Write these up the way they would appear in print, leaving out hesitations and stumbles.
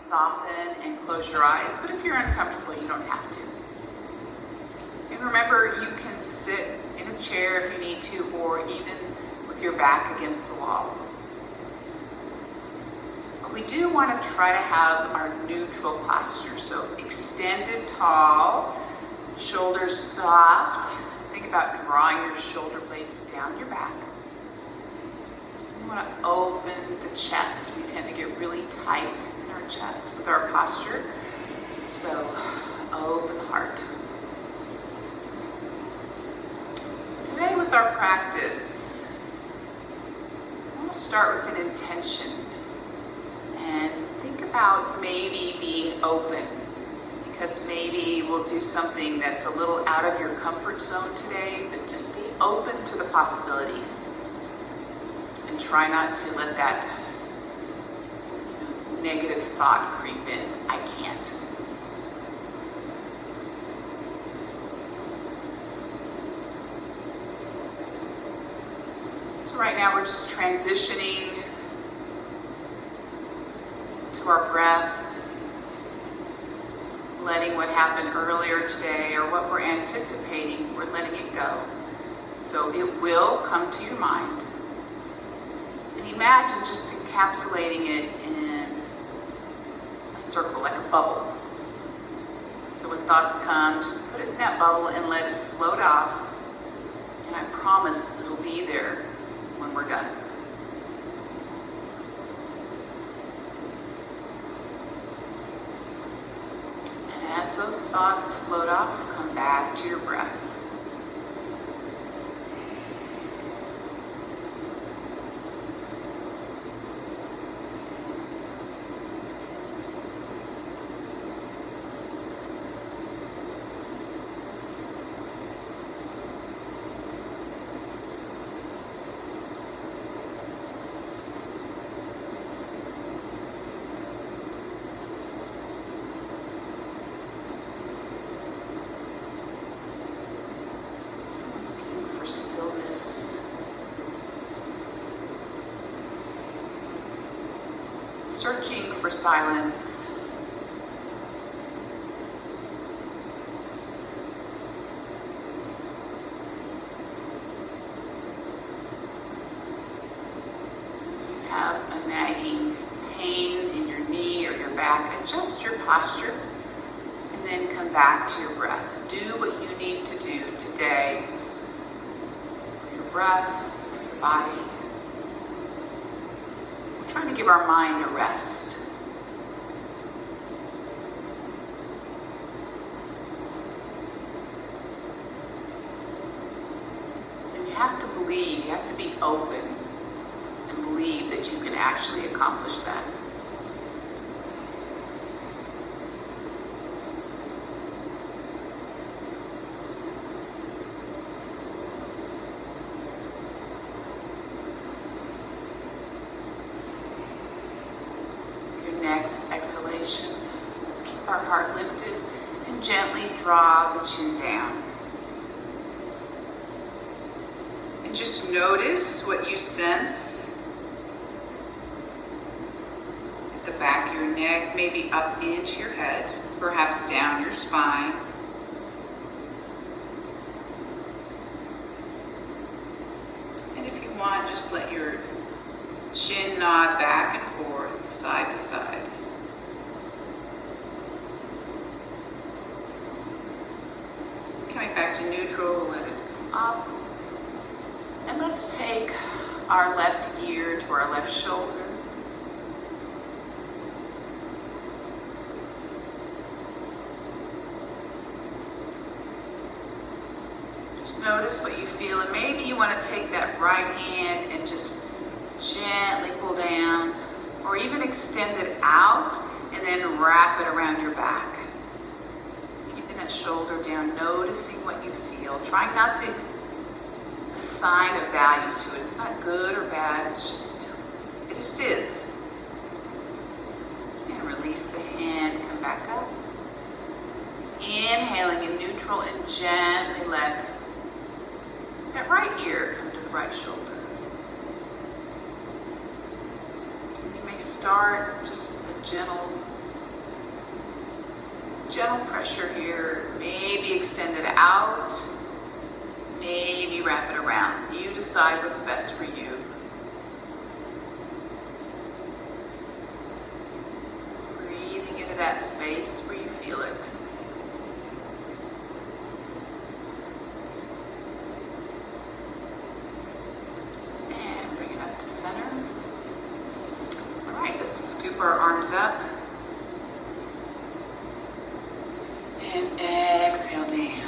soften and close your eyes, but if you're uncomfortable, you don't have to. And remember, you can sit in a chair if you need to, or even with your back against the wall. But we do want to try to have our neutral posture. So extended tall, shoulders soft. Think about drawing your shoulder blades down your back. We want to open the chest. We tend to get really tight in our chest with our posture. So open the heart. Today with our practice, I want to start with an intention and think about maybe being open, because maybe we'll do something that's a little out of your comfort zone today, but just be open to the possibilities and try not to let that negative thought creep in. I can't. So right now we're just transitioning to our breath, letting what happened earlier today or what we're anticipating, we're letting it go. So it will come to your mind. And imagine just encapsulating it in a circle, like a bubble. So when thoughts come, just put it in that bubble and let it float off. And I promise it'll be there when we're done. And as those thoughts float off, come back to your breath. Searching for silence. If you have a nagging pain in your knee or your back, adjust your posture and then come back to your breath. Do what you need to do today for your breath, your body. Trying to give our mind a rest. And you have to believe, you have to be open and believe that you can actually accomplish that. Next exhalation, let's keep our heart lifted and gently draw the chin down. And just notice what you sense at the back of your neck, maybe up into your head, perhaps down your spine. And if you want, just let your chin nod back and forth, side to side. Coming back to neutral, let it come up. And let's take our left ear to our left shoulder. Just notice what you feel, and maybe you want to take that right hand and just gently pull down, or even extend it out and then wrap it around your back. Keeping that shoulder down, noticing what you feel. Trying not to assign a value to it. It's not good or bad, it just is. And release the hand, come back up. Inhaling in neutral and gently let that right ear come to the right shoulder. Start just a gentle Gentle pressure here. Maybe extend it out. Maybe wrap it around. You decide what's best for you. Breathing into that space where you feel it. And bring it up to center. All right, let's scoop our arms up. And exhale down.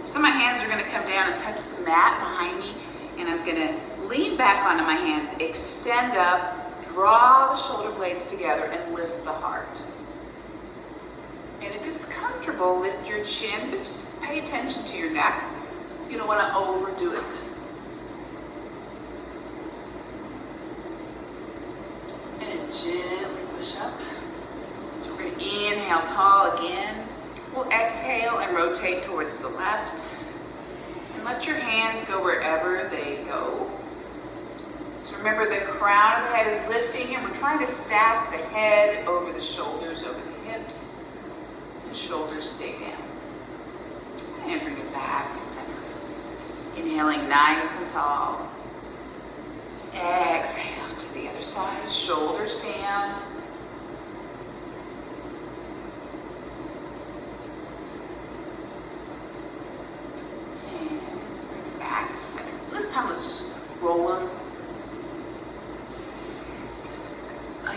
So my hands are going to come down and touch the mat behind me, and I'm going to lean back onto my hands, extend up, draw the shoulder blades together, and lift the heart. And if it's comfortable, lift your chin, but just pay attention to your neck. You don't want to overdo it. And gently push up. So we're going to inhale tall again. We'll exhale and rotate towards the left. And let your hands go wherever they go. So remember, the crown of the head is lifting, and we're trying to stack the head over the shoulders, over the hips. And shoulders stay down. And bring it back to center. Inhaling nice and tall. Exhale to the other side, shoulders down. This time, let's just roll them.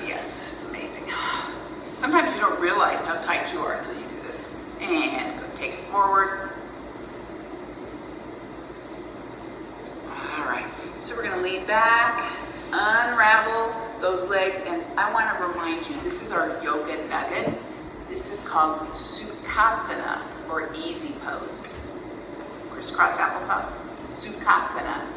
Yes, it's amazing. Sometimes you don't realize how tight you are until you do this. And go take it forward. All right, so we're gonna lean back, unravel those legs, and I wanna remind you, this is our yoga nugget. This is called Sukhasana, or easy pose. Crisscross applesauce. Sukhasana. Sukhasana.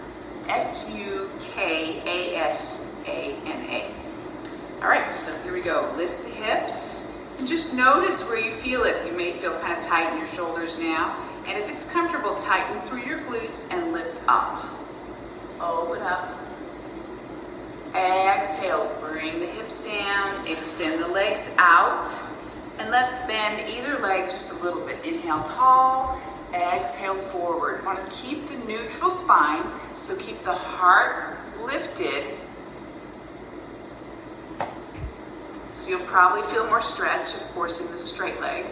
All right, so here we go. Lift the hips and just notice where you feel it. You may feel kind of tight in your shoulders now. And if it's comfortable, tighten through your glutes and lift up. Open up. Exhale, bring the hips down, extend the legs out. And let's bend either leg just a little bit. Inhale tall. Exhale forward. Want to keep the neutral spine, so keep the heart lifted. So you'll probably feel more stretch, of course, in the straight leg.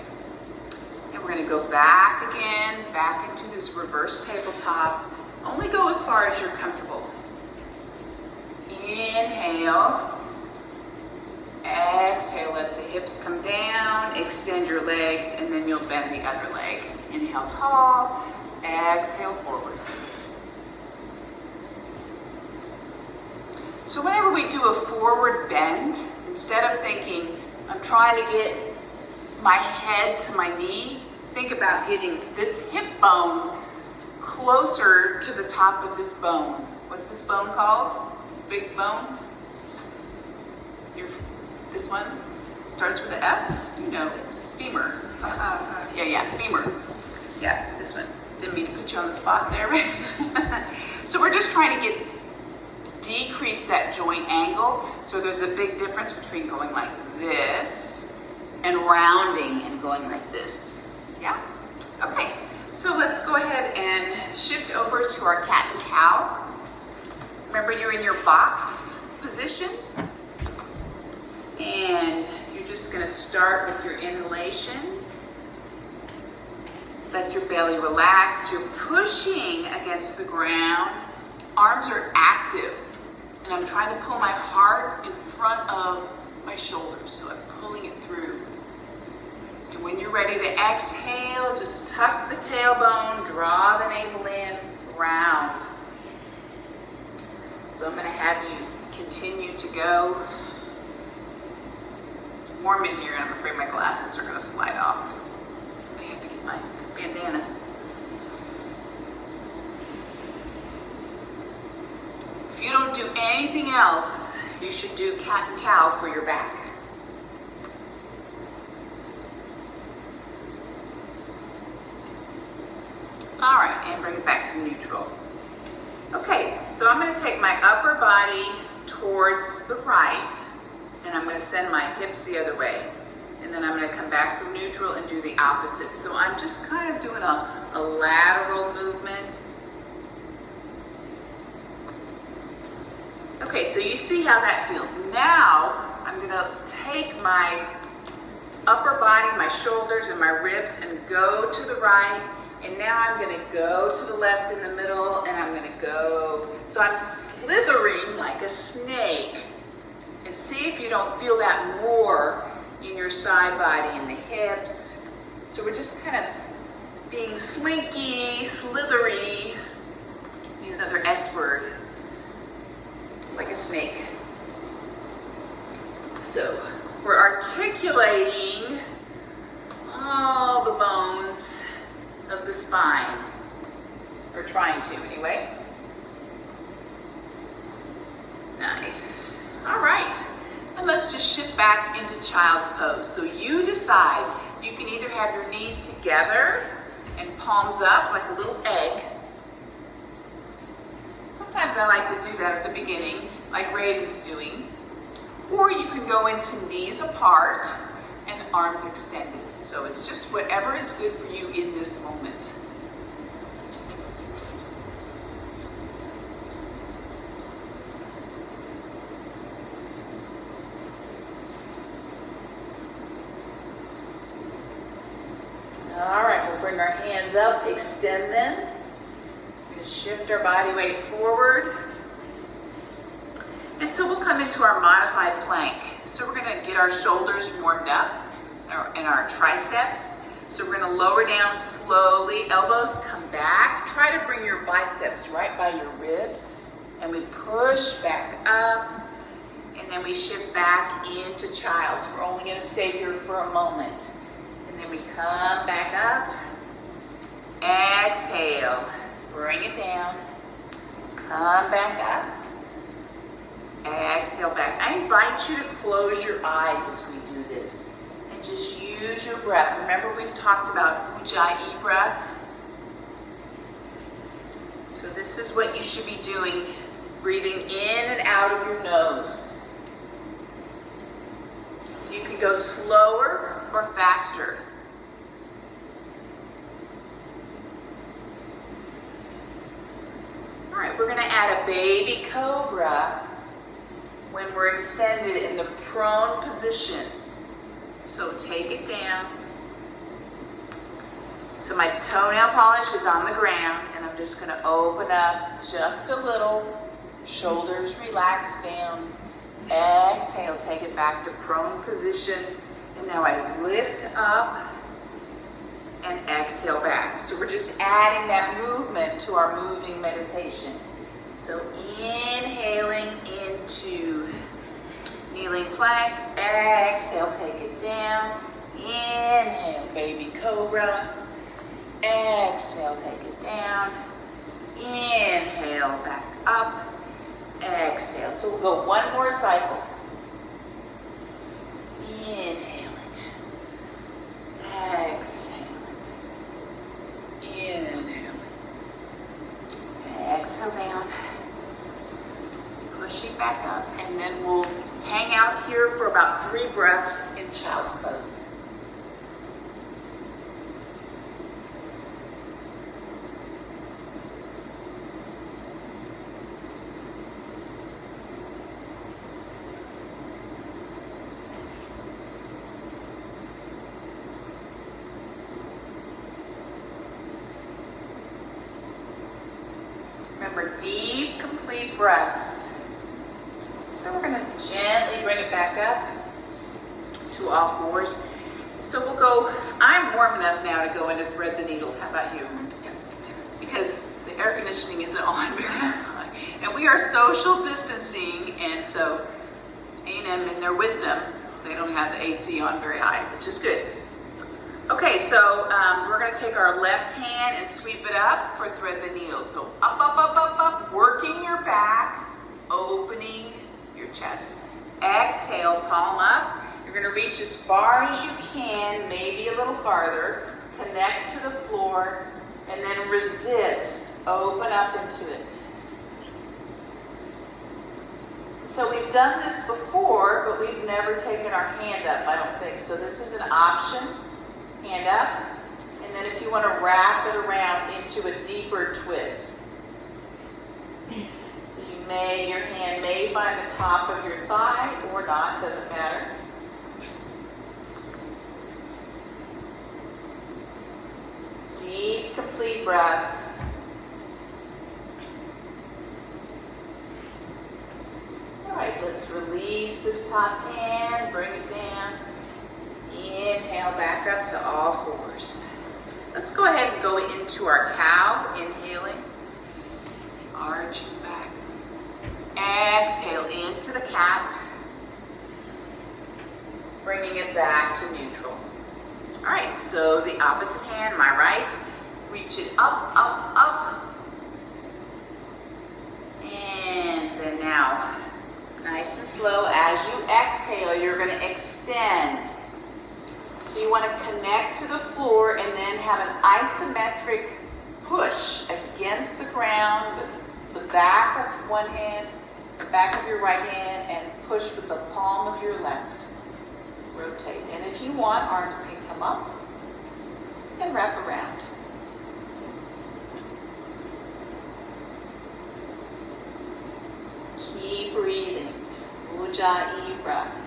And we're going to go back again, back into this reverse tabletop. Only go as far as you're comfortable. Inhale. Exhale, let the hips come down, extend your legs, and then you'll bend the other leg. Inhale tall, exhale forward. So whenever we do a forward bend, instead of thinking, I'm trying to get my head to my knee, think about getting this hip bone closer to the top of this bone. What's this bone called? This big bone? This one starts with an F, you know, femur. Femur. Yeah, this one. Didn't mean to put you on the spot there. So we're just trying to decrease that joint angle. So there's a big difference between going like this and rounding and going like this. Yeah? Okay, so let's go ahead and shift over to our cat and cow. Remember, you're in your box position. And you're just going to start with your inhalation. Let your belly relax. You're pushing against the ground. Arms are active. And I'm trying to pull my heart in front of my shoulders. So I'm pulling it through. And when you're ready to exhale, just tuck the tailbone, draw the navel in, round. So I'm going to have you continue to go. Warm in here, and I'm afraid my glasses are going to slide off. I have to get my bandana. If you don't do anything else, you should do cat and cow for your back. All right, and bring it back to neutral. Okay, so I'm going to take my upper body towards the right, and I'm going to send my hips the other way. and then I'm going to come back through neutral and do the opposite. So I'm just kind of doing a lateral movement. Okay, so you see how that feels. Now I'm going to take my upper body, my shoulders and my ribs, and go to the right. And now I'm going to go to the left in the middle, and I'm going to go. So I'm slithering like a snake. And see if you don't feel that more in your side body and the hips. So we're just kind of being slinky, slithery. Need another S word. Like a snake. So we're articulating all the bones of the spine, or trying to anyway. Nice. All right, and let's just shift back into child's pose. So you decide. You can either have your knees together and palms up like a little egg. Sometimes I like to do that at the beginning, like Raven's doing. Or you can go into knees apart and arms extended. So it's just whatever is good for you in this moment. All right, we'll bring our hands up, extend them. We're going to shift our body weight forward. And so we'll come into our modified plank. So we're going to get our shoulders warmed up and our triceps. So we're going to lower down slowly, elbows come back. Try to bring your biceps right by your ribs. And we push back up. And then we shift back into child's. We're only going to stay here for a moment. And then we come back up. Exhale. Bring it down. Come back up. Exhale back. I invite you to close your eyes as we do this. And just use your breath. Remember, we've talked about Ujjayi breath. So this is what you should be doing. Breathing in and out of your nose. So you can go slower or faster. All right, we're going to add a baby cobra when we're extended in the prone position. So take it down. So my toenail polish is on the ground, and I'm just going to open up just a little. Shoulders relax down. Exhale, take it back to prone position. And now I lift up and exhale back. So we're just adding that movement to our moving meditation. So inhaling into kneeling plank, exhale, take it down. Inhale, baby cobra. Exhale, take it down. Inhale, back up. Exhale. So we'll go one more cycle. Inhaling. Exhaling. Inhaling. Exhale down. Pushing back up. And then we'll hang out here for about 3 breaths in child's pose. Remember, deep, complete breaths. So we're going to gently bring it back up to all fours. So we'll go, I'm warm enough now to go into thread the needle. How about you? Because the air conditioning isn't on very high. And we are social distancing, and so A&M in their wisdom, they don't have the AC on very high, which is good. Okay, so we're going to take our left hand and sweep it up for thread the needle. So up, up, up, up, up, working your back, opening your chest. Exhale, palm up. You're going to reach as far as you can, maybe a little farther. Connect to the floor, and then resist. Open up into it. So we've done this before, but we've never taken our hand up, I don't think. So this is an option, hand up. And then if you want to wrap it around into a deeper twist. So your hand may find the top of your thigh or not, doesn't matter. Deep, complete breath. All right, let's release this top hand, bring it down. Inhale back up to all fours. Let's go ahead and go into our cow, inhaling, arching back. Exhale into the cat, bringing it back to neutral. All right, so the opposite hand, my right, reach it up, up, up. And then now, nice and slow, as you exhale, you're gonna extend. So you want to connect to the floor and then have an isometric push against the ground with the back of one hand, the back of your right hand, and push with the palm of your left. Rotate. And if you want, arms can come up and wrap around. Keep breathing. Ujjayi breath.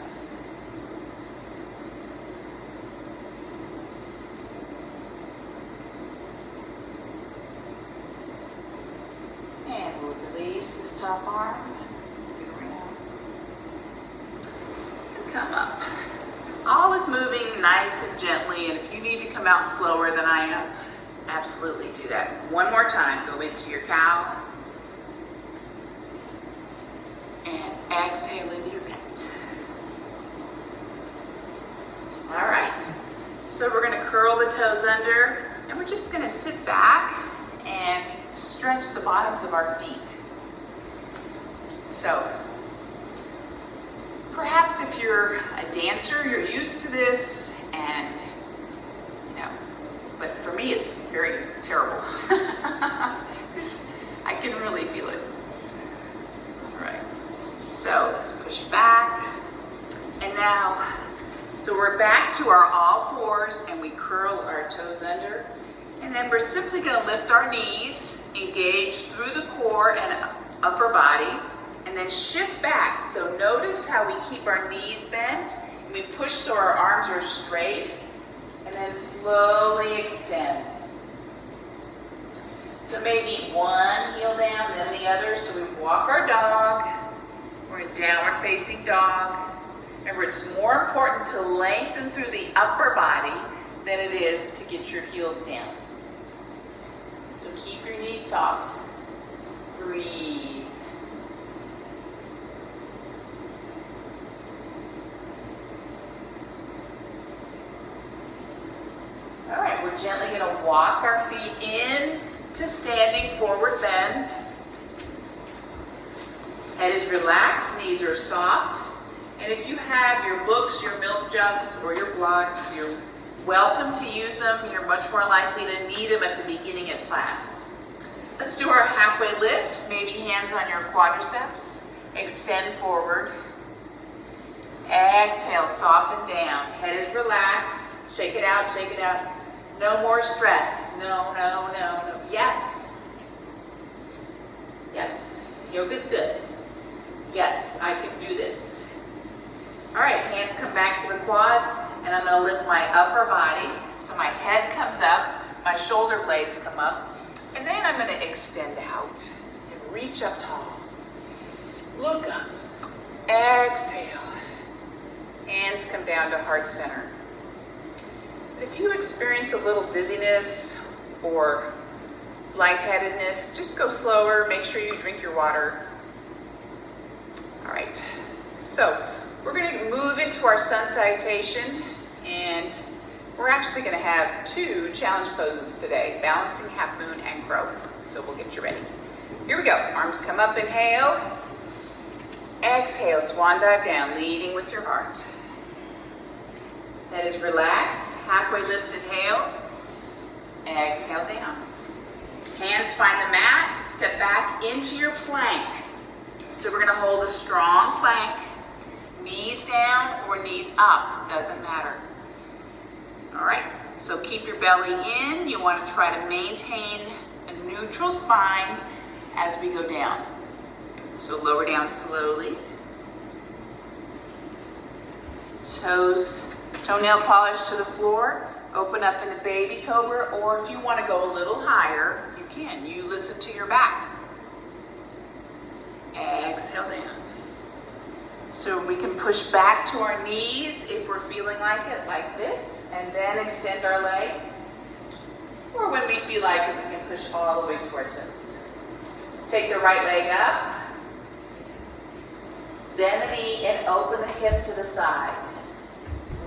And we'll release this top arm. And come up. Always moving nice and gently, and if you need to come out slower than I am, absolutely do that. One more time, go into your cow. And exhale into your cat. All right, so we're gonna curl the toes under, and we're just gonna sit back and stretch the bottoms of our feet. So, perhaps if you're a dancer, you're used to this, and but for me it's very terrible. I can really feel it. All right, so let's push back, and now, so we're back to our all fours, and we curl our toes under, and then we're simply going to lift our knees, engage through the core and upper body, and then shift back. So notice how we keep our knees bent, and we push so our arms are straight, and then slowly extend. So maybe one heel down, then the other. So we walk our dog. We're in downward facing dog. Remember, it's more important to lengthen through the upper body than it is to get your heels down. So keep your knees soft. Breathe. All right, we're gently going to walk our feet in to standing forward bend. Head is relaxed, knees are soft. And if you have your books, your milk jugs, or your blocks, you're welcome to use them. You're much more likely to need them at the beginning of class. Let's do our halfway lift, maybe hands on your quadriceps. Extend forward. Exhale, soften down. Head is relaxed. Shake it out, shake it out. No more stress. No, no, no, no. Yes. Yes. Yoga's good. Yes, I can do this. All right, hands come back to the quads, and I'm going to lift my upper body. So my head comes up, my shoulder blades come up, and then I'm going to extend out and reach up tall. Look up. Exhale. Hands come down to heart center. If you experience a little dizziness or lightheadedness, just go slower. Make sure you drink your water. All right, so we're going to move into our sun salutation, and we're actually going to have two challenge poses today, balancing half moon and crow. So we'll get you ready. Here we go. Arms come up, inhale. Exhale, swan dive down, leading with your heart. Head is relaxed. Halfway lift, inhale. Exhale down. Hands find the mat. Step back into your plank. So we're gonna hold a strong plank, knees down or knees up, doesn't matter. All right, so keep your belly in. You wanna try to maintain a neutral spine as we go down. So lower down slowly. Toes, toenail polish to the floor. Open up in a baby cobra, or if you want to go a little higher, you can. You listen to your back. Exhale down. So we can push back to our knees if we're feeling like it, like this, and then extend our legs. Or when we feel like it, we can push all the way to our toes. Take the right leg up. Bend the knee and open the hip to the side.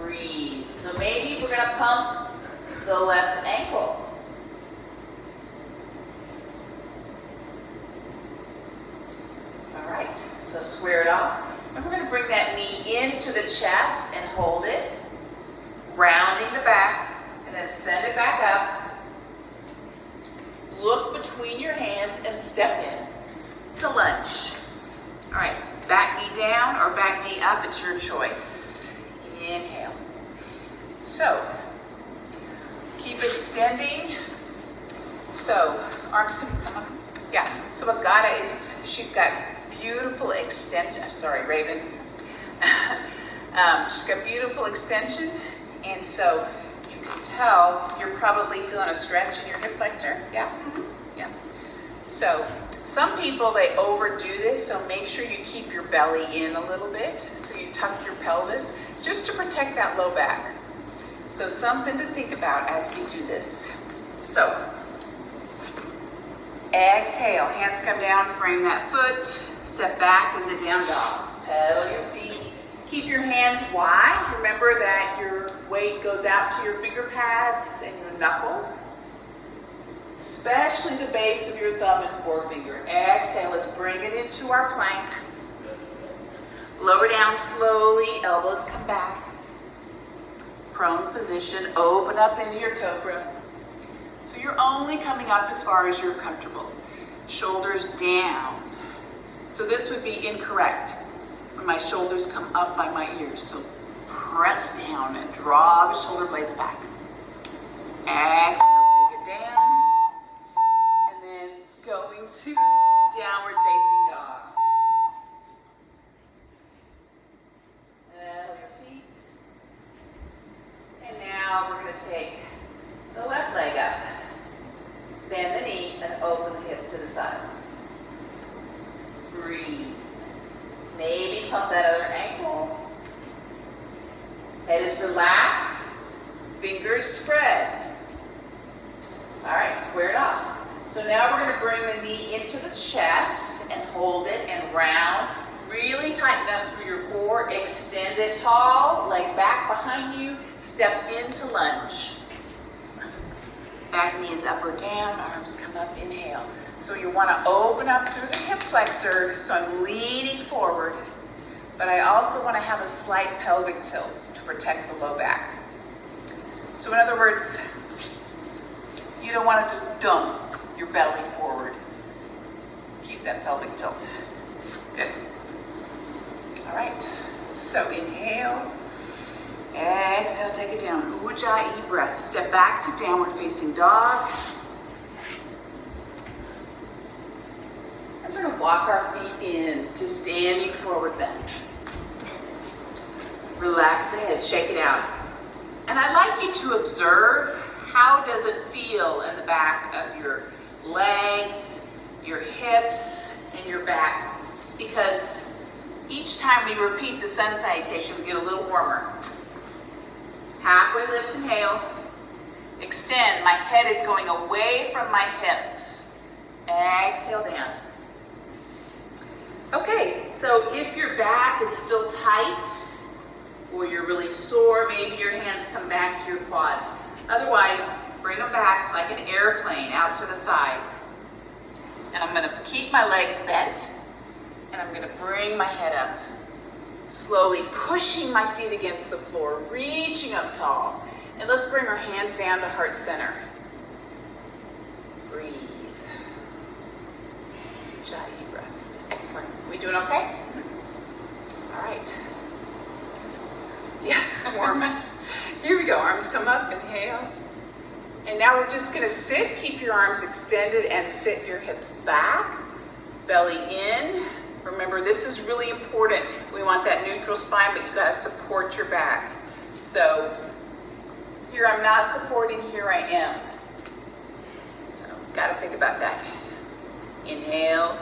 Breathe. So maybe we're going to pump the left ankle. All right, so square it off. And we're going to bring that knee into the chest and hold it, rounding the back, and then send it back up. Look between your hands and step in to lunge. All right, back knee down or back knee up, it's your choice. Inhale. So, keep extending. So, arms can come up. Yeah, so Agata she's got beautiful extension. Sorry, Raven. She's got beautiful extension. And so, you can tell you're probably feeling a stretch in your hip flexor. Yeah? Yeah. So, some people, they overdo this, so make sure you keep your belly in a little bit. So you tuck your pelvis just to protect that low back. So something to think about as we do this. So, exhale, hands come down, frame that foot, step back into down dog. Pedal your feet. Keep your hands wide. Remember that your weight goes out to your finger pads and your knuckles. Especially the base of your thumb and forefinger. Exhale, let's bring it into our plank. Lower down slowly, elbows come back. Prone position, open up into your cobra. So you're only coming up as far as you're comfortable. Shoulders down. So this would be incorrect when my shoulders come up by my ears. So press down and draw the shoulder blades back. Exhale, take it down. Going to downward facing dog. Pedal your feet. And now we're going to take the left leg up. Bend the knee and open the hip to the side. Breathe. Maybe pump that other ankle. Head is relaxed. Fingers spread. All right, square it off. So now we're going to bring the knee into the chest and hold it and round. Really tighten up through your core. Extend it tall, leg back behind you. Step into lunge. Back knee is up or down, arms come up, inhale. So you want to open up through the hip flexor, so I'm leaning forward. But I also want to have a slight pelvic tilt to protect the low back. So in other words, you don't want to just dump your belly forward. Keep that pelvic tilt. Good. All right. So inhale. Exhale, take it down. Ujjayi breath. Step back to downward facing dog. I'm going to walk our feet in to standing forward bend. Relax the head, shake it out. And I'd like you to observe how does it feel in the back of your legs, your hips, and your back. Because each time we repeat the sun salutation, we get a little warmer. Halfway lift, inhale. Extend, my head is going away from my hips. Exhale down. Okay, so if your back is still tight, or you're really sore, maybe your hands come back to your quads. Otherwise, bring them back like an airplane out to the side. And I'm going to keep my legs bent, and I'm going to bring my head up. Slowly pushing my feet against the floor, reaching up tall. And let's bring our hands down to heart center. Breathe. Ujjayi breath. Excellent. We doing okay? All right. Yeah, it's warm. Here we go. Arms come up, inhale. And now we're just gonna sit. Keep your arms extended and sit your hips back. Belly in. Remember, this is really important. We want that neutral spine, but you gotta support your back. So here I'm not supporting, here I am. So gotta think about that. Inhale,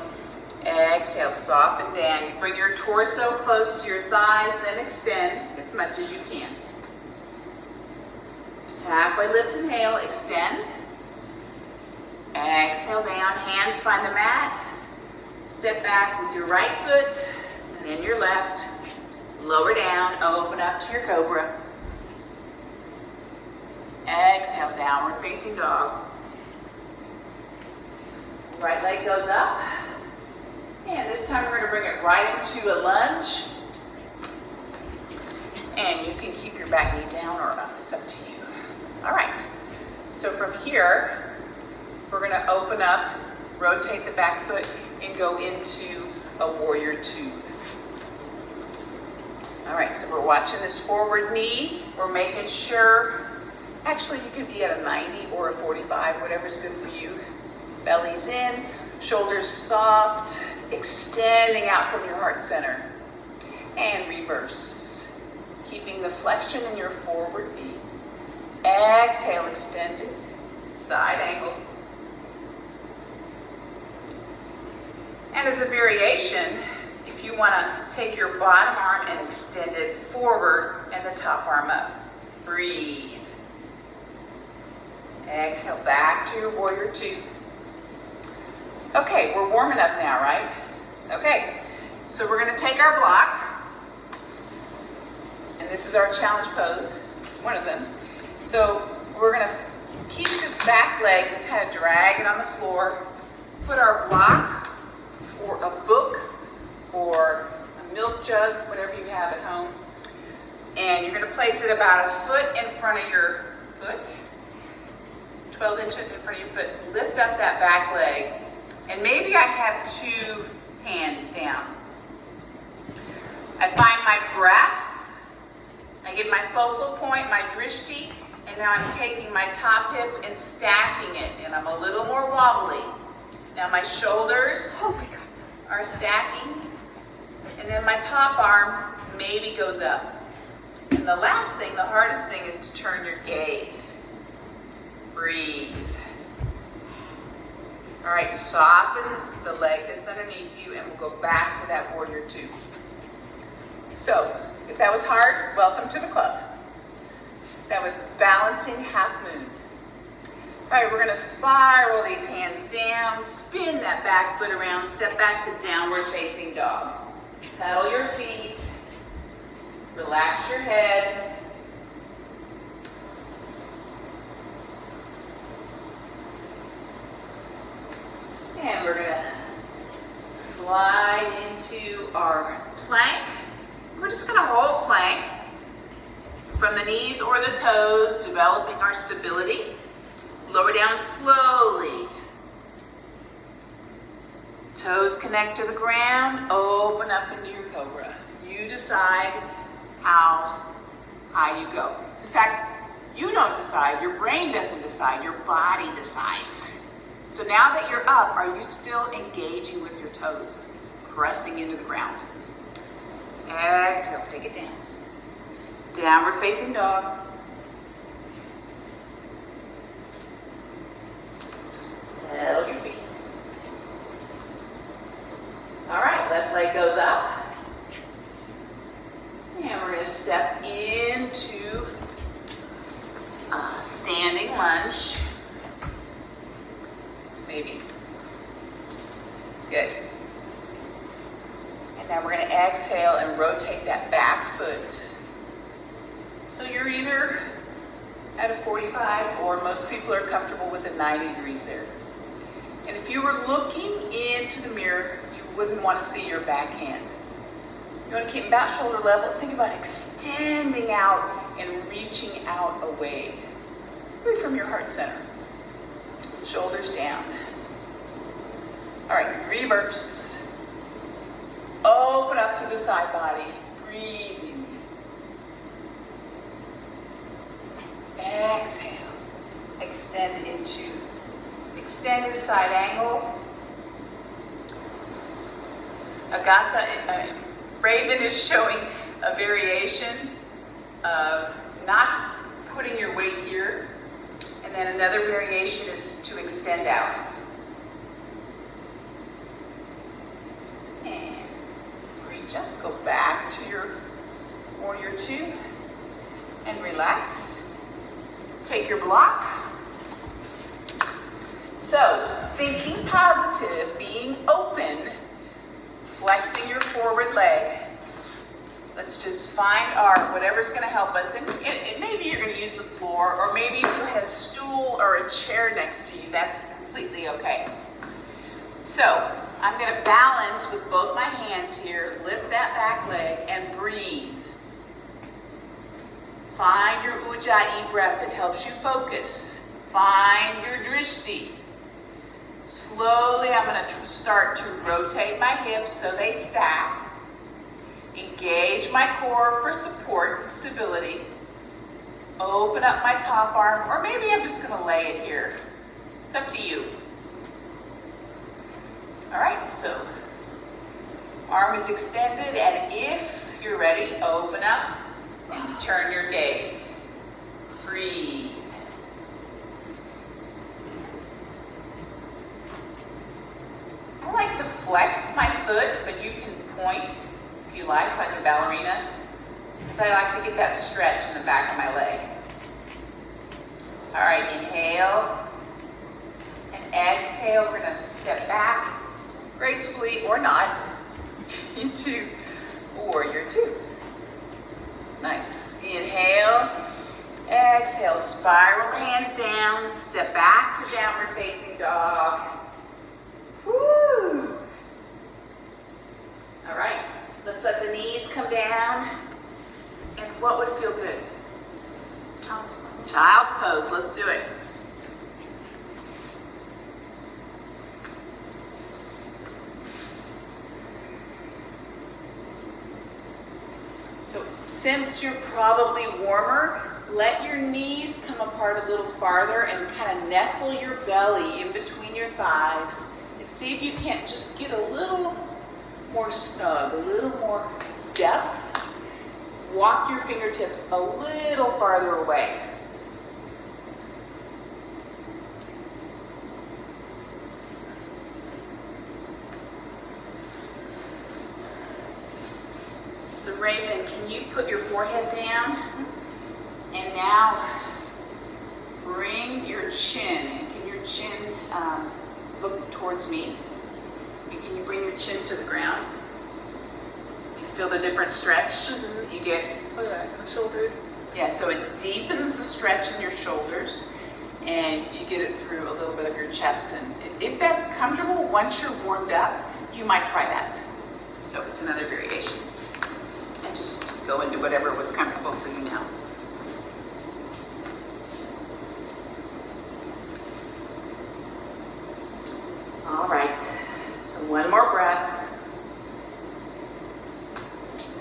exhale, soften down. You bring your torso close to your thighs, then extend as much as you can. Halfway lift, inhale, extend. Exhale down, hands find the mat. Step back with your right foot and then your left. Lower down, open up to your cobra. Exhale, downward facing dog. Right leg goes up. And this time we're going to bring it right into a lunge. And you can keep your back knee down or up, it's up to you. All right, so from here, we're going to open up, rotate the back foot, and go into a warrior two. All right, so we're watching this forward knee. We're making sure, actually you can be at a 90 or a 45, whatever's good for you. Belly's in, shoulders soft, extending out from your heart center. And reverse, keeping the flexion in your forward knee. Exhale, extended, side angle. And as a variation, if you want to take your bottom arm and extend it forward and the top arm up, breathe. Exhale, back to your warrior two. Okay, we're warming up now, right? Okay, so we're going to take our block, and this is our challenge pose, one of them. So we're going to keep this back leg, kind of drag it on the floor, put our block or a book or a milk jug, whatever you have at home, and you're going to place it about a foot in front of your foot, 12 inches in front of your foot. Lift up that back leg, and maybe I have two hands down. I find my breath, I get my focal point, my drishti, and now I'm taking my top hip and stacking it, and I'm a little more wobbly. Now my shoulders are stacking, and then my top arm maybe goes up. And the last thing, the hardest thing, is to turn your gaze. Breathe. All right, soften the leg that's underneath you, and we'll go back to that warrior two. So, if that was hard, welcome to the club. That was balancing half moon. All right, we're gonna spiral these hands down, spin that back foot around, step back to downward facing dog. Pedal your feet, relax your head. And we're gonna slide into our plank. We're just gonna hold plank from the knees or the toes, developing our stability. Lower down slowly. Toes connect to the ground, open up into your cobra. You decide how high you go. In fact, you don't decide, your brain doesn't decide, your body decides. So now that you're up, are you still engaging with your toes, pressing into the ground? Exhale, take it down. Downward facing dog. Pedal your feet. All right, left leg goes up. And we're going to step into a standing lunge. Maybe. Good. And now we're going to exhale and rotate that back foot. So you're either at a 45, or most people are comfortable with a 90 degrees there. And if you were looking into the mirror, you wouldn't want to see your backhand. You want to keep about shoulder level. Think about extending out and reaching out away from your heart center. Shoulders down. All right, reverse. open up through the side body. Breathing. Exhale. Extend into extended side angle. Raven is showing a variation of not putting your weight here, and then another variation is to extend out. And reach up, go back to your warrior two, and relax. Take your block. So, thinking positive, being open, flexing your forward leg. Let's just find our, whatever's gonna help us. And maybe you're gonna use the floor, or maybe if you had a stool or a chair next to you, that's completely okay. So, I'm gonna balance with both my hands here, lift that back leg and breathe. Find your Ujjayi breath, it helps you focus. Find your drishti. Slowly, I'm going to start to rotate my hips so they stack. Engage my core for support and stability. Open up my top arm, or maybe I'm just going to lay it here. It's up to you. All right, so arm is extended, and if you're ready, open up and turn your gaze. Breathe. I like to flex my foot, but you can point if you like a ballerina, because I like to get that stretch in the back of my leg. All right, inhale and exhale. We're going to step back gracefully or not into warrior two. Nice. Inhale, exhale, spiral hands down, step back to downward facing dog. Woo! All right, let's let the knees come down. And what would feel good? Child's pose. Child's pose, let's do it. So since you're probably warmer, let your knees come apart a little farther and kind of nestle your belly in between your thighs. See if you can't just get a little more snug, a little more depth. Walk your fingertips a little farther away. So Raven, can you put your forehead down? And now bring your chin. Can your chin look towards me? And can you bring your chin to the ground? You feel the different stretch that you get? Shoulder. Yeah, so it deepens the stretch in your shoulders, and you get it through a little bit of your chest. And if that's comfortable, once you're warmed up, you might try that. So it's another variation. And just go into whatever was comfortable for you now. All right, so one more breath.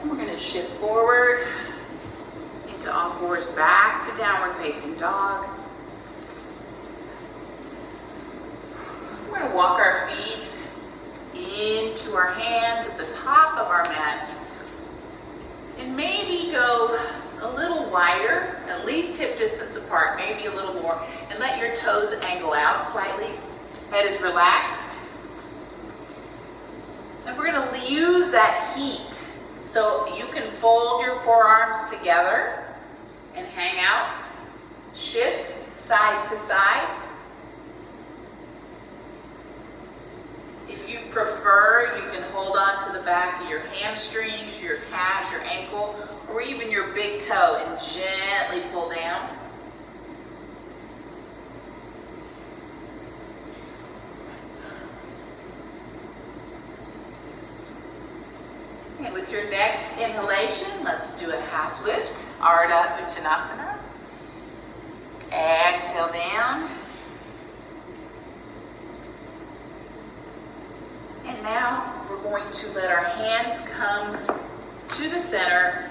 And we're going to shift forward into all fours, back to downward facing dog. We're going to walk our feet into our hands at the top of our mat. And maybe go a little wider, at least hip distance apart, maybe a little more. And let your toes angle out slightly. Head is relaxed. And we're going to use that heat. So you can fold your forearms together and hang out. Shift side to side. If you prefer, you can hold on to the back of your hamstrings, your calves, your ankle, or even your big toe and gently pull down. And with your next inhalation, let's do a half lift, Ardha Uttanasana. Exhale down. And now we're going to let our hands come to the center,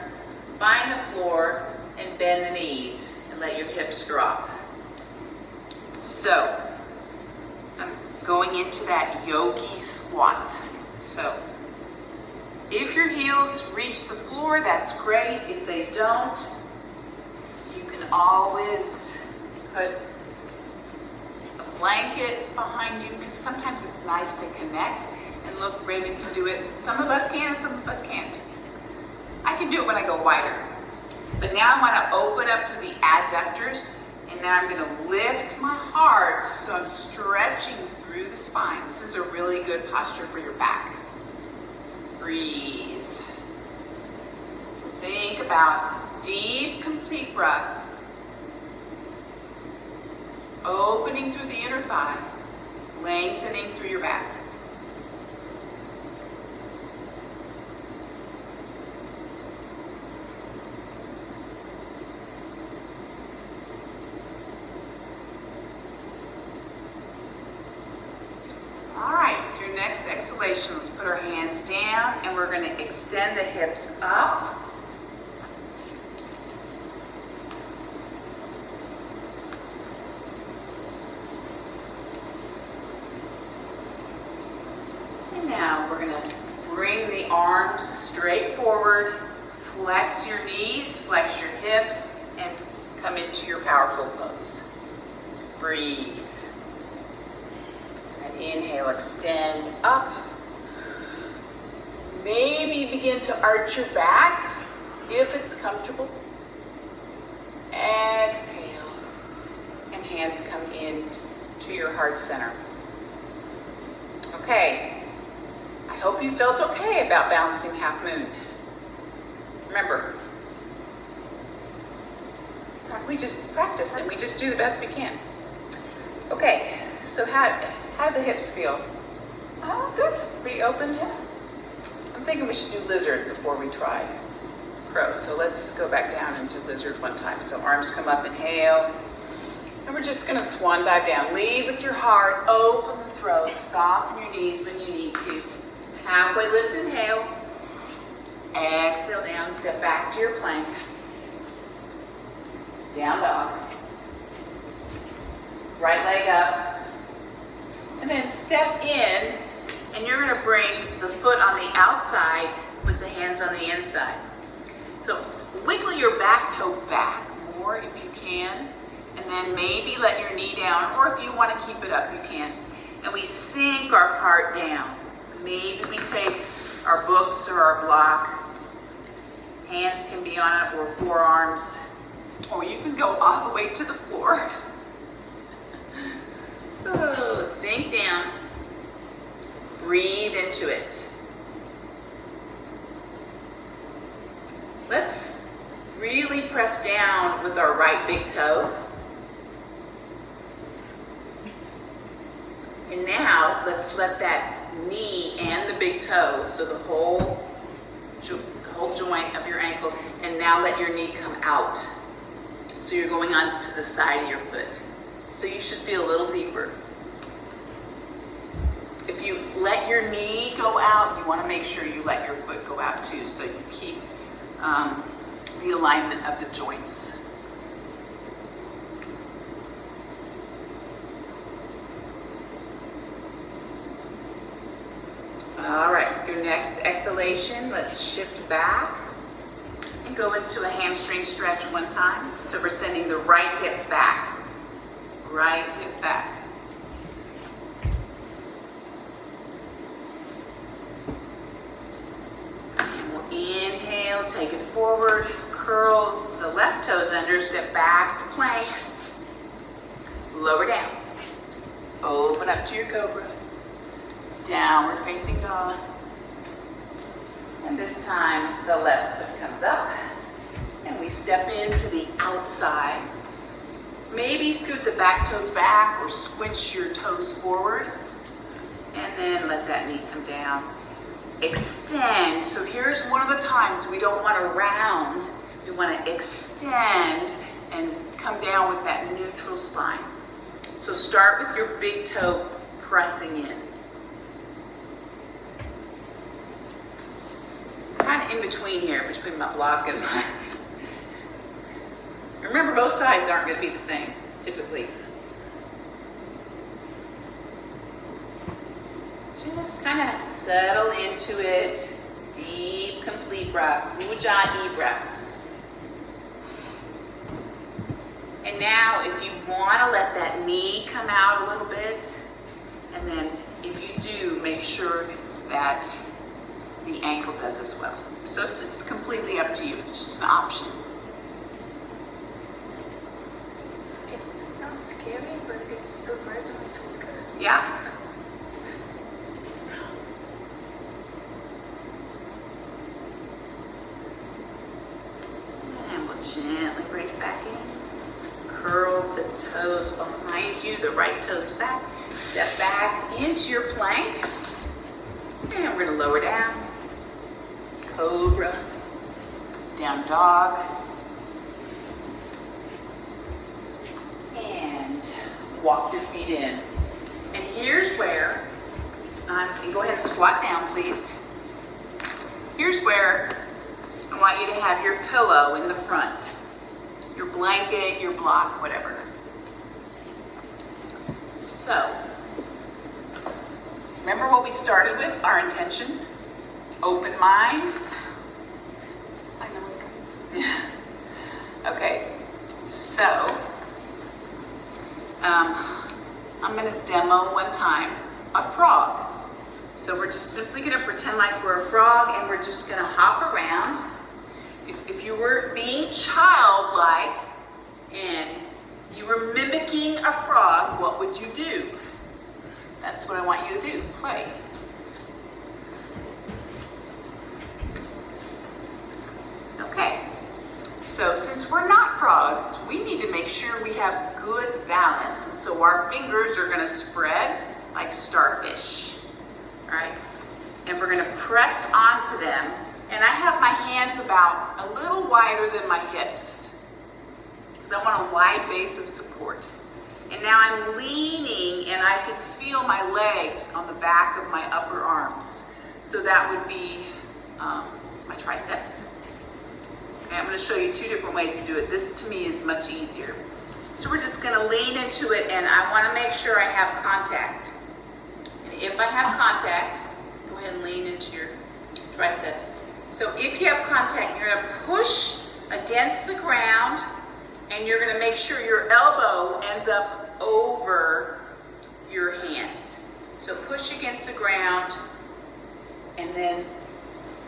find the floor, and bend the knees, and let your hips drop. So, I'm going into that yogi squat. So, if your heels reach the floor, that's great. If they don't, you can always put a blanket behind you, because sometimes it's nice to connect. And look, Raven can do it. Some of us can, some of us can't. I can do it when I go wider. But now I want to open up through the adductors, and now I'm going to lift my heart, so I'm stretching through the spine. This is a really good posture for your back. Breathe. So think about deep, complete breath. Opening through the inner thigh, lengthening through your back. All right, with your next exhalation, let's put our hands down, and we're going to extend the hips up. And now we're going to bring the arms straight forward, flex your knees, flex your hips, and come into your powerful pose. Breathe. Inhale, extend up. Maybe begin to arch your back if it's comfortable. Exhale. And hands come in to your heart center. Okay. I hope you felt okay about balancing half moon. Remember, we just practice and we just do the best we can. Okay, so how do the hips feel? Oh, good. Pretty open, yeah. I'm thinking we should do lizard before we try crow. So let's go back down and do lizard one time. So arms come up, inhale. And we're just going to swan dive down. Lead with your heart, open the throat, soften your knees when you need to. Halfway lift, inhale. Exhale down, step back to your plank. Down dog. Right leg up. And then step in, and you're going to bring the foot on the outside with the hands on the inside. So wiggle your back toe back more if you can, and then maybe let your knee down, or if you want to keep it up, you can. And we sink our heart down. Maybe we take our books or our block. Hands can be on it, or forearms, or you can go all the way to the floor. Oh, sink down. Breathe into it. Let's really press down with our right big toe. And now let's let that knee and the big toe, so the whole joint of your ankle, and now let your knee come out. So you're going on to the side of your foot. So you should feel a little deeper. If you let your knee go out, you want to make sure you let your foot go out too, so you keep the alignment of the joints. All right, with your next exhalation, let's shift back and go into a hamstring stretch one time. So we're sending the right hip back. Right hip back. And we'll inhale, take it forward, curl the left toes under, step back to plank, lower down, open up to your cobra, downward facing dog. And this time the left foot comes up and we step into the outside. Maybe scoot the back toes back or squinch your toes forward, and then let that knee come down. Extend. So here's one of the times we don't want to round. We want to extend and come down with that neutral spine. So start with your big toe pressing in. kind of in between here, between my block and my... Remember, both sides aren't going to be the same, typically. Just kind of settle into it. Deep, complete breath. Ujjayi breath. And now, if you want to let that knee come out a little bit, and then if you do, make sure that the ankle does as well. So it's completely up to you. It's just an option. It sounds scary, but it's surprisingly feels good. Yeah. And we'll gently bring it back in. Curl the toes behind you, the right toes back. Step back into your plank. And we're going to lower down. Cobra. Down dog. And walk your feet in. And here's where, and go ahead and squat down, please. Here's where I want you to have your pillow in the front. Your blanket, your block, whatever. So, remember what we started with, our intention? Open mind. I know what's coming. Okay, so, I'm going to demo one time a frog. So we're just simply going to pretend like we're a frog and we're just going to hop around. If you were being childlike and you were mimicking a frog, what would you do? That's what I want you to do. Play. Okay. So since we're not frogs, we need to make sure we have good balance. And so our fingers are going to spread like starfish. All right? And we're going to press onto them. And I have my hands about a little wider than my hips because I want a wide base of support. And now I'm leaning and I can feel my legs on the back of my upper arms. So that would be my triceps. Okay, I'm going to show you two different ways to do it. This to me is much easier. So we're just going to lean into it and I want to make sure I have contact. And if I have contact, go ahead and lean into your triceps. So if you have contact, you're going to push against the ground and you're going to make sure your elbow ends up over your hands. So push against the ground and then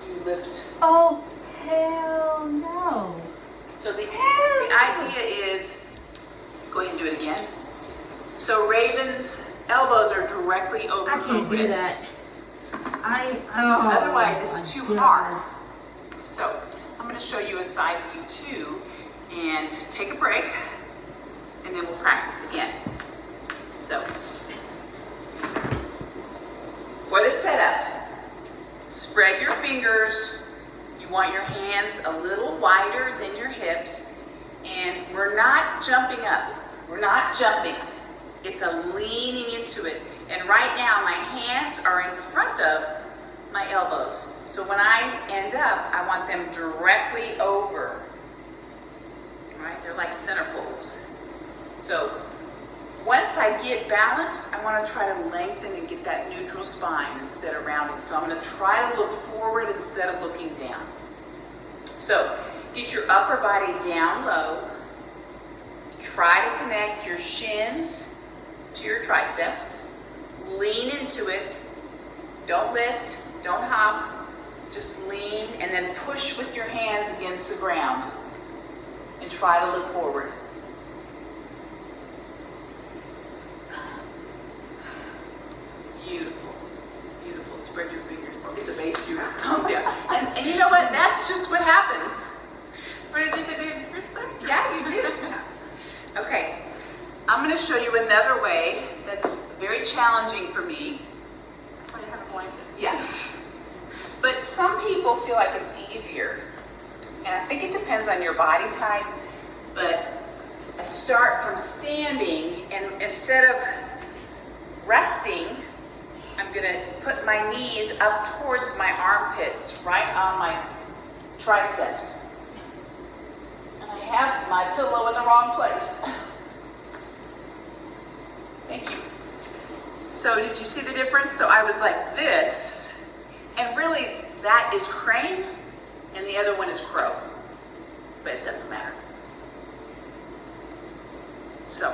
you lift. Oh, hell no. So the idea is, go ahead and do it again. So Raven's elbows are directly over her I can't do wrists. that. Otherwise, it's too God. hard. So I'm going to show you a side view too, and take a break, and then we'll practice again. So for the setup, spread your fingers. You want your hands a little wider than your hips, and we're not jumping up. We're not jumping. It's a leaning into it. And right now, my hands are in front of my elbows. So when I end up, I want them directly over. All right, they're like center poles. So once I get balanced, I want to try to lengthen and get that neutral spine instead of rounding. So I'm going to try to look forward instead of looking down. So get your upper body down low. Try to connect your shins to your triceps. Lean into it. Don't lift, don't hop. Just lean and then push with your hands against the ground. And try to look forward. Beautiful. Beautiful. Spread your fingers. Get the base of your thumb down. And you know what? That's just what happens. What did you say the first time? Yeah, you did. Okay. I'm going to show you another way that's very challenging for me. That's why you have a blanket. Yes. But some people feel like it's easier. And I think it depends on your body type. But I start from standing, and instead of resting, I'm gonna put my knees up towards my armpits, right on my triceps. And I have my pillow in the wrong place. Thank you. So did you see the difference? So I was like this, and really that is crane, and the other one is crow. But it doesn't matter. So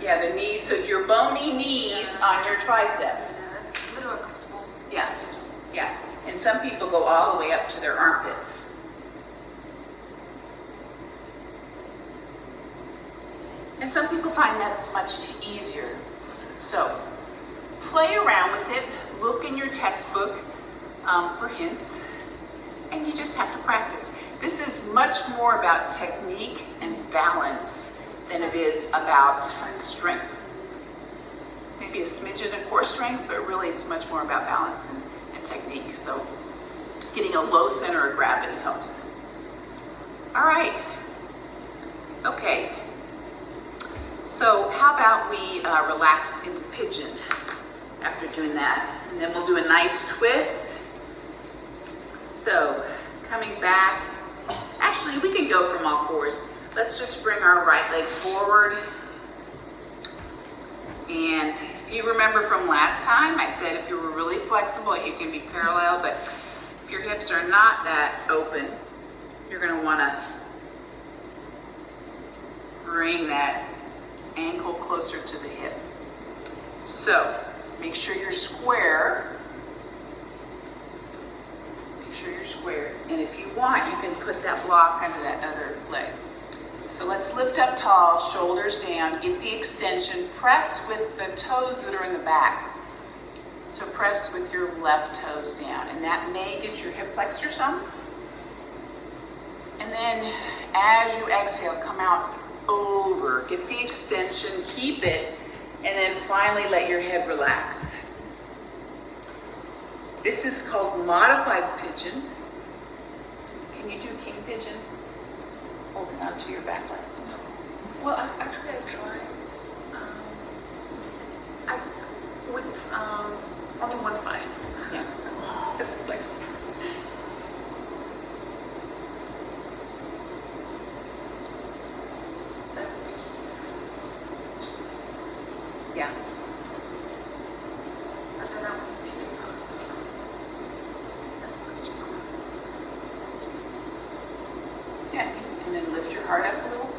yeah, the knees, your bony knees on your tricep. That's a little uncomfortable. Yeah. And some people go all the way up to their armpits. And some people find that's much easier. So play around with it. Look in your textbook for hints. And you just have to practice. This is much more about technique and balance than it is about strength. Maybe a smidgen of core strength, but really it's much more about balance and technique. So getting a low center of gravity helps. All right. Okay. So how about we relax into pigeon after doing that? And then we'll do a nice twist. So coming back, actually we can go from all fours. Let's just bring our right leg forward. And you remember from last time, I said if you were really flexible, you can be parallel, but if your hips are not that open, you're gonna wanna bring that ankle closer to the hip. So make sure you're square. Make sure you're square. And if you want, you can put that block under that other leg. So let's lift up tall, shoulders down, get the extension, press with the toes that are in the back. So press with your left toes down, and that may get your hip flexor some. And then as you exhale, come out over, get the extension, keep it, and then finally let your head relax. This is called modified pigeon. Can you do king pigeon? Holding onto your back leg. Well, actually, I tried. I with only one side. Yeah. Like, so just Yeah. I don't know what to do. It's just Yeah. And then lift your heart up a little.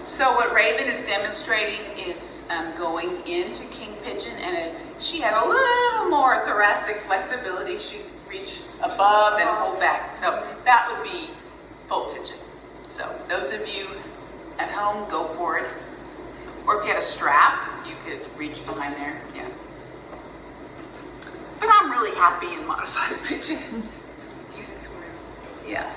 So what Raven is demonstrating is going into king pigeon, and she had a little more thoracic flexibility. She'd reach above and hold back. So that would be full pigeon. So those of you at home, go for it. Or if you had a strap, you could reach behind there. Yeah. But I'm really happy in modified pigeon. some students were. Yeah.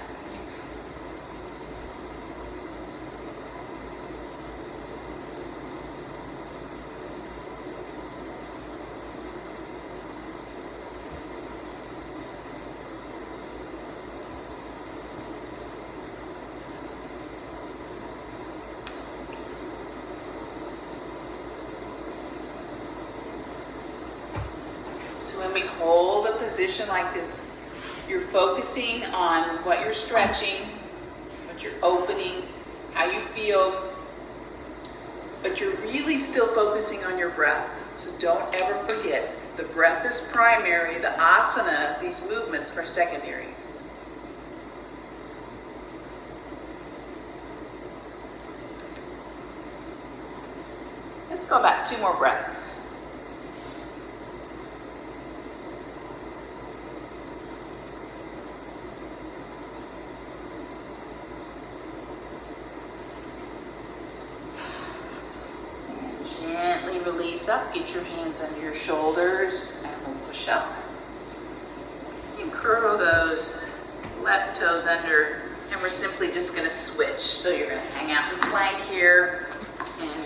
So when we hold a position like this, you're focusing on what you're stretching, what you're opening, how you feel, but you're really still focusing on your breath. So don't ever forget, the breath is primary, the asana, these movements are secondary. Let's go about 2 more breaths. Gently release up, get your hands under your shoulders, and we'll push up. And curl those left toes under, and we're simply just going to switch. So you're going to hang out in plank here and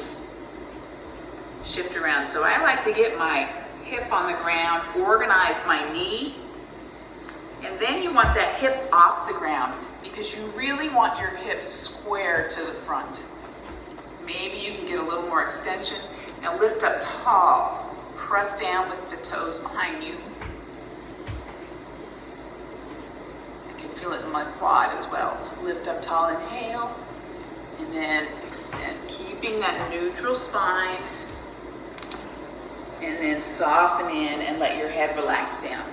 shift around. So I like to get my hip on the ground, organize my knee, And then you want that hip off the ground because you really want your hips square to the front. Maybe you can get a little more extension. Now lift up tall. Press down with the toes behind you. I can feel it in my quad as well. Lift up tall, inhale, and then extend, keeping that neutral spine. And then soften in and let your head relax down.